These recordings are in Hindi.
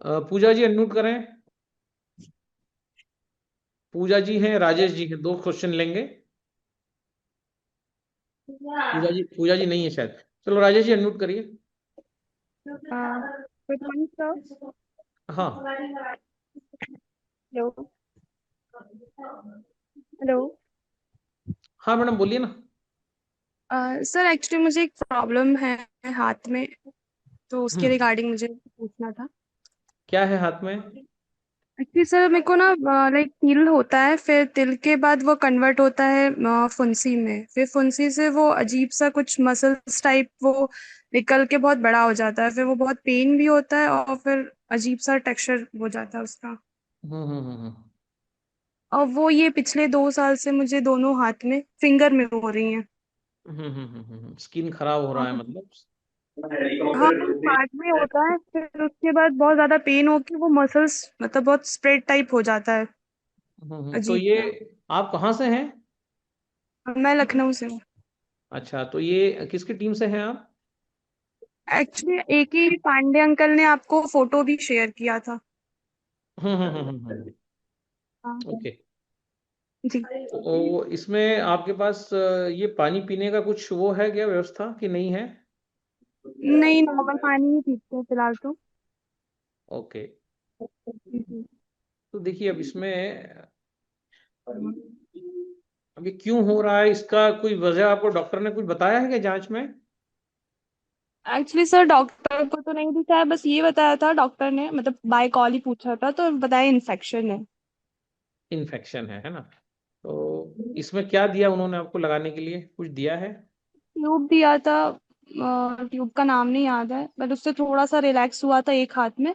पूजा जी अनम्यूट करें। पूजा जी हैं, राजेश जी हैं, दो क्वेश्चन लेंगे। पूजा जी नहीं है शायद। चलो राजेश जी अनम्यूट करिए। Good morning sir. हाँ। हेलो। हेलो। हाँ मैडम बोलिए ना। सर एक्चुअली मुझे एक प्रॉब्लम है हाथ में, तो उसके हम्म। रिगार्डिंग मुझे पूछना था। क्या है हाथ में? एक्चुअली सर मेरे को ना लाइक तिल होता है, फिर तिल के बाद वो कन्वर्ट होता है फुंसी में, फिर फुंसी से वो अजीब सा कुछ मसल्स टाइप वो निकल के बहुत बड़ा हो जाता है, फिर वो बहुत पेन भी होता है और फिर अजीब सा टेक्सचर हो जाता है उसका। हम्म। और वो ये पिछले 2 साल से मुझे दोनों हाथ में फिंगर में हो रही हैं। स्किन खराब हो रहा है मतलब? हाँ वो स्टार्ट में होता है, फिर उसके बाद बहुत ज्यादा पेन होके वो मसल्स मतलब बहुत स्प्रेड टाइप हो जाता है, तो अजीब ये सा। आप कहाँ से हैं? मैं लखनऊ से हूँ। अच्छा, तो ये किसकी टीम से हैं आप? एक्चुअली एक ही पांडे अंकल ने आपको फोटो भी शेयर किया था। हाँ ओके। जी। तो इसमें आपके पास ये पानी पीने का कुछ वो है क्या, व्यवस्था कि नहीं है? नहीं, नॉर्मल पानी ही पीते हैं फिलहाल तो। ओके। जी। तो देखिए अब इसमें अब ये क्यों हो रहा है, इसका कोई वजह आपको डॉक्टर ने कुछ बताया है क्या जांच में? एक्चुअली सर डॉक्टर को तो नहीं दिखाया, बस ये बताया था डॉक्टर ने, मतलब बाय कॉल ही पूछा था तो बताया इन्फेक्शन है। इन्फेक्शन है ना? तो इसमें क्या दिया उन्होंने आपको लगाने के लिए, कुछ दिया है? ट्यूब दिया था, ट्यूब का नाम नहीं याद है, बट उससे थोड़ा सा रिलैक्स हुआ था एक हाथ में।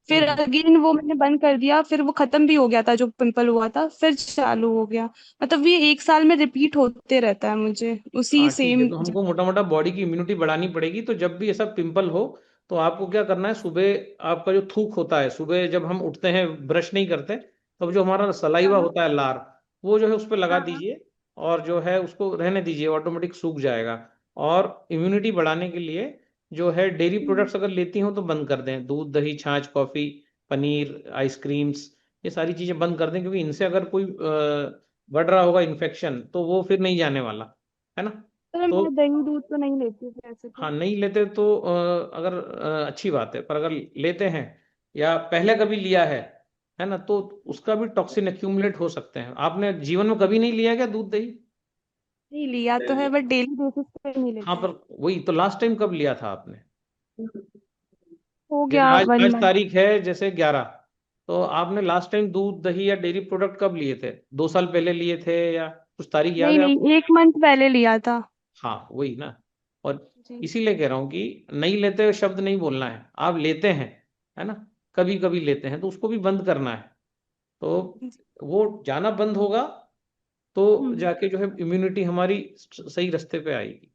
फिर हम्म। अगेन वो मैंने बंद कर दिया, फिर वो खत्म भी हो गया था जो पिंपल हुआ था, फिर चालू हो गया। मतलब ये 1 साल में रिपीट होते रहता है मुझे उसी हाँ ठीक है, सेम तो हमको जगह। मोटा मोटा बॉडी की इम्यूनिटी बढ़ानी पड़ेगी। तो जब भी ऐसा पिंपल हो तो आपको क्या करना है, सुबह आपका जो थूक होता है, सुबह जब हम उठते हैं ब्रश नहीं करते, तब जो हमारा सलाइवा हाँ होता है, लार, वो जो है उस पर लगा हाँ। दीजिए। और जो है उसको रहने दीजिए, ऑटोमेटिक सूख जाएगा। और इम्यूनिटी बढ़ाने के लिए जो है डेयरी हम्म। प्रोडक्ट्स अगर लेती हो तो बंद कर दें, दूध दही छाछ कॉफी पनीर आइसक्रीम्स, ये सारी चीजें बंद कर दें, क्योंकि इनसे अगर कोई बढ़ रहा होगा इन्फेक्शन तो वो फिर नहीं जाने वाला है ना। सर तो मैं दही दूध तो नहीं लेती हूँ वैसे हाँ, तो। नहीं लेते तो अगर अच्छी बात है, पर अगर लेते हैं या पहले कभी लिया है ना, तो उसका भी टॉक्सिन एक्यूमुलेट हो सकते हैं। आपने जीवन में कभी नहीं लिया क्या दूध दही? नहीं लिया तो है बट डेली बेसिस पे नहीं हाँ, लेते। पर वही तो, लास्ट टाइम कब लिया था आपने? हो जैसे गया आज वन आज मंथ तारीख है जैसे 11, तो आपने लास्ट टाइम दूध दही या डेयरी प्रोडक्ट कब लिए थे? 2 साल पहले लिए थे या कुछ तारीख याद नहीं है नहीं, आपको? 1 मंथ पहले लिया था। हाँ वही ना। और जी। इसीलिए कह रहा हूँ कि नहीं लेते हुए शब्द नहीं बोलना है, आप लेते हैं, है ना, कभी कभी लेते हैं तो उसको भी बंद करना है। तो जी। वो जाना बंद होगा तो हम्म। जाके जो है इम्यूनिटी हमारी सही रास्ते पे आएगी।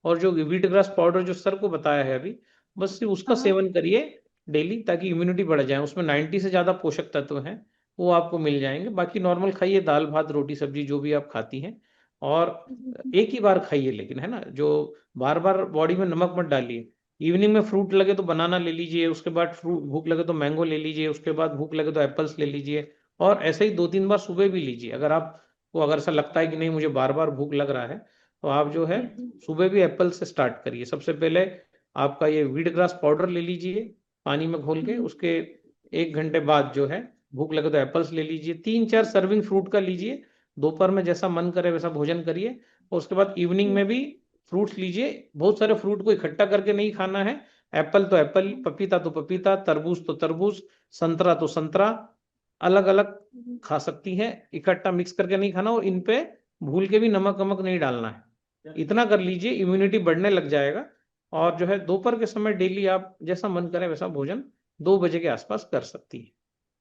और जो व्हीट ग्रास पाउडर जो सर को बताया है अभी, बस सिर्फ उसका हाँ। सेवन करिए डेली, ताकि इम्यूनिटी बढ़ जाए। उसमें 90 से ज्यादा पोषक तत्व हैं, वो आपको मिल जाएंगे। बाकी नॉर्मल खाइए, दाल भात रोटी सब्जी जो भी आप खाती हैं। और जी। एक ही बार खाइए, लेकिन है ना, जो बार बार बॉडी में नमक मत डालिए। इवनिंग में फ्रूट लगे तो बनाना ले लीजिए, उसके बाद फ्रूट भूख लगे तो मैंगो ले लीजिए, उसके बाद भूख लगे तो एप्पल्स ले लीजिए। और ऐसे ही 2-3 बार सुबह भी लीजिए। अगर आपको अगर ऐसा लगता है कि नहीं मुझे बार बार भूख लग रहा है, तो आप जो है जी। सुबह भी एप्पल से स्टार्ट करिए। सबसे पहले आपका ये व्हीट ग्रास पाउडर ले लीजिए पानी में घोल के, हम्म। उसके 1 घंटे बाद जो है भूख लगे तो एप्पल्स ले लीजिए, 3-4 सर्विंग फ्रूट का लीजिए। दोपहर में जैसा मन करे वैसा भोजन करिए। और उसके बाद इवनिंग में भी फ्रूट्स लीजिए। बहुत सारे फ्रूट को इकट्ठा करके नहीं खाना है। एप्पल तो एप्पल, पपीता तो पपीता, तरबूज तो तरबूज, संतरा तो संतरा, अलग अलग जी। खा सकती हैं, इकट्ठा मिक्स करके नहीं खाना। और इन पे भूल के भी नमक वमक नहीं डालना है। इतना कर लीजिए, इम्यूनिटी बढ़ने लग जाएगा। और जो है दोपहर के समय डेली आप जैसा मन करे वैसा भोजन 2 बजे के आसपास कर सकती है।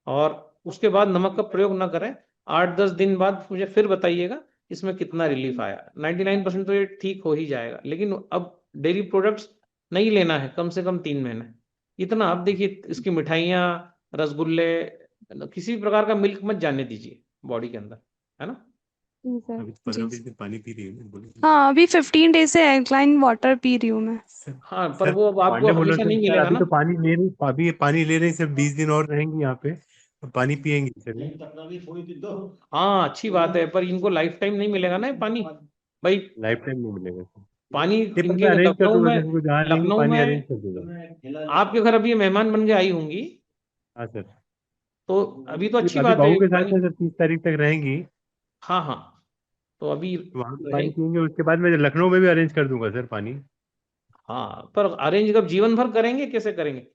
और उसके बाद नमक का प्रयोग ना करें। 8-10 दिन बाद मुझे फिर बताइएगा इसमें कितना रिलीफ आया। 99% तो ये ठीक हो ही जाएगा, लेकिन अब डेयरी प्रोडक्ट्स नहीं लेना है कम से कम 3 महीने। इतना आप देखिए, इसकी मिठाइयाँ, रसगुल्ले, किसी भी प्रकार का मिल्क मत जाने दीजिए बॉडी के अंदर, है ना। जी सर। अभी तो 15 जी दिन पानी पी रही हूँ, बोलो। हाँ, अभी 15 डेज से एल्कलाइन वाटर पी रही हूँ मैं। हाँ, पर सर वो अब आपको पांडे बोल रहे हमेशा थे नहीं सर, मिलेगा अभी ना। तो पानी ले रही, अभी ये पानी ले रही, सिर्फ 20 दिन और रहेंगी यहाँ पे, तो पानी पियेंगी सर ये? हाँ, अच्छी बात है, पर इनको लाइफ टाइम नहीं मिलेगा ना ये पानी भाई। लाइफ टाइम नहीं मिलेगा सर। पानी नहीं, पर मैं इनके अरेंज कर लखनऊ दूंगा, में, जैसे कोई जहाँ रहेंगी लखनऊ पानी अरेंज में कर दूंगा। आपके घर अभी ये मेहमान बन के आई होंगी, हाँ सर। तो अभी तो ये अच्छी अभी बात है बहू के साथ पानी। है सर, 30 तारीख तक रहेंगी, हाँ हाँ, तो अभी तो वहाँ पे रहे। पानी पियेंगे, उसके बाद मैं लखनऊ में भी अरेंज कर दूंगा सर पानी। हाँ, पर अरेंज कब, जीवन भर करेंगे, कैसे करेंगे?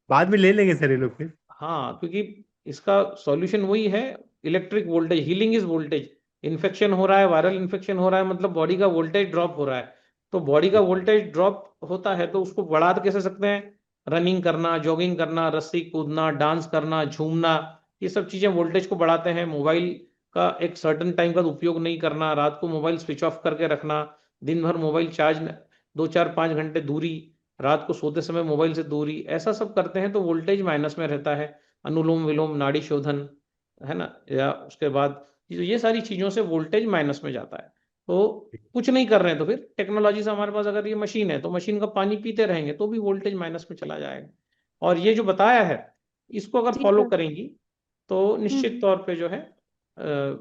बाद में ले लेंगे सर ये लोग फिर। हाँ, क्योंकि इसका सॉल्यूशन वही है, electric voltage, healing is voltage. Infection हो रहा है, वायरल इन्फेक्शन हो रहा है, मतलब बॉडी का वोल्टेज ड्रॉप हो रहा है। तो बॉडी का वोल्टेज ड्रॉप होता है तो उसको बढ़ा कैसे सकते हैं? रनिंग करना, जॉगिंग करना, रस्सी कूदना, डांस करना, झूमना, ये सब चीजें वोल्टेज को बढ़ाते हैं। मोबाइल का एक सर्टन टाइम का उपयोग नहीं करना, रात को मोबाइल स्विच ऑफ करके रखना, दिन भर मोबाइल चार्ज, 2 4 5 घंटे दूरी, रात को सोते समय मोबाइल से दूरी, ऐसा सब करते हैं तो वोल्टेज माइनस में रहता है। अनुलोम विलोम, नाड़ी शोधन, है ना, या उसके बाद ये सारी चीजों से वोल्टेज माइनस में जाता है। तो कुछ नहीं कर रहे हैं तो फिर टेक्नोलॉजी से हमारे पास अगर ये मशीन है तो मशीन का पानी पीते रहेंगे तो भी वोल्टेज माइनस में चला जाएगा। और ये जो बताया है, इसको अगर जी फॉलो सर। करेंगी तो निश्चित तौर पे जो है,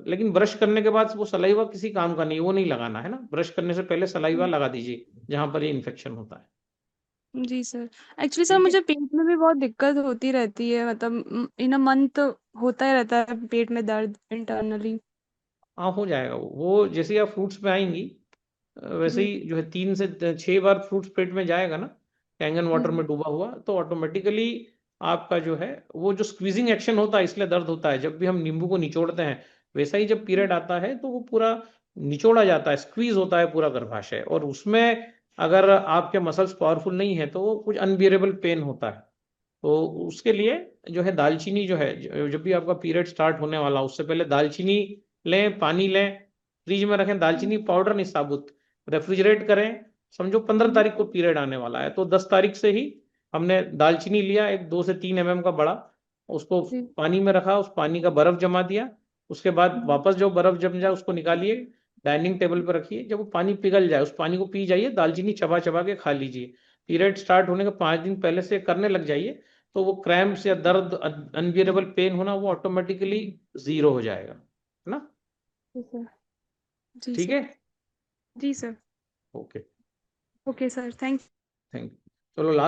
लेकिन ब्रश करने के बाद वो सलाइवा किसी काम का नहीं, वो नहीं लगाना है ना, ब्रश करने से पहले सलाइवा लगा दीजिए जहां पर ये इन्फेक्शन होता है। जी सर। एक्चुअली सर ठीक है। मुझे पेट में भी बहुत दिक्कत होती रहती है, मतलब इन अ मंथ होता ही रहता है पेट में दर्द इंटरनली। हाँ, हो जाएगा वो जैसे ही आप फ्रूट्स में आएंगी, वैसे जी। ही जो है 3 से 6 बार फ्रूट्स पेट में जाएगा ना, कैंगन वाटर हम्म। में डूबा हुआ, तो ऑटोमेटिकली आपका जो है वो जो स्क्वीजिंग एक्शन होता है इसलिए दर्द होता है। जब भी हम नींबू को निचोड़ते हैं, वैसा ही जब पीरियड आता है तो वो पूरा निचोड़ा जाता है, स्क्वीज होता है पूरा गर्भाशय, और उसमें अगर आपके मसल्स पावरफुल नहीं है तो वो कुछ अनबियरेबल पेन होता है। तो उसके लिए जो है दालचीनी जो है, जब भी आपका पीरियड स्टार्ट होने वाला उससे पहले दालचीनी लें, पानी लें, फ्रिज में रखें, दालचीनी पाउडर नहीं, साबुत, रेफ्रिजरेट करें। समझो 15 तारीख को पीरियड आने वाला है तो 10 तारीख से ही हमने दालचीनी लिया, एक 2 से 3 mm का बड़ा, उसको जी। पानी में रखा, उस पानी का बर्फ जमा दिया, उसके बाद वापस जो बर्फ जम जाए उसको निकालिए, डाइनिंग टेबल पर रखिए, जब वो पानी पिघल जाए उस पानी को पी जाइए, दालचीनी चबा चबा के खा लीजिए। पीरियड स्टार्ट होने के 5 दिन पहले से करने लग जाइए, तो वो क्रैम्प्स या दर्द, अनबियरेबल पेन होना, वो ऑटोमेटिकली जीरो हो जाएगा, है ना। जी सर। जी ठीक सर। है। जी sir. Okay. Okay sir, thank thank you. चलो लास्ट